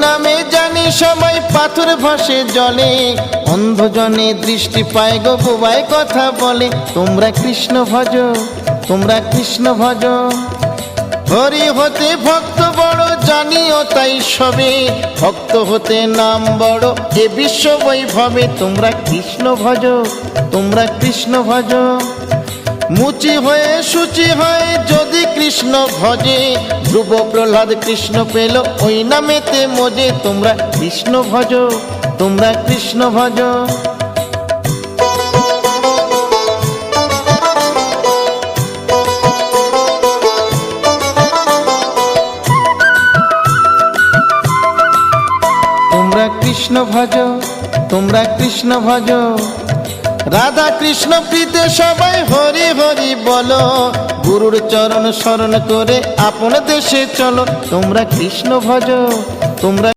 নামে জানি সবাই পাথর ভাসে জলে, অন্ধজনে দৃষ্টি পায় গো বোবায় কথা বলে। তোমরা কৃষ্ণ ভজ, তোমরা কৃষ্ণ ভজ। হরি হতে ভক্ত বড় জানিও তাই সবে, ভক্ত হতে নাম বড় এ বিশ্ব বৈভবে। তোমরা কৃষ্ণ ভজ, তোমরা কৃষ্ণ ভজ। মুচি হয়ে সূচি হয় যদি কৃষ্ণ ভজে, ধ্রুব প্রহ্লাদ কৃষ্ণ পেল ওই নামেতে মজে। তোমরা কৃষ্ণ ভজ, তোমরা কৃষ্ণ ভজ। তোমরা কৃষ্ণ ভজ, তোমরা কৃষ্ণ ভজ। রাধা কৃষ্ণ প্রীতে সবাই হরি হরি বলো, গুরুর চরণ শরণ করে আপন দেশে চলো। তোমরা কৃষ্ণ ভজ, তোমরা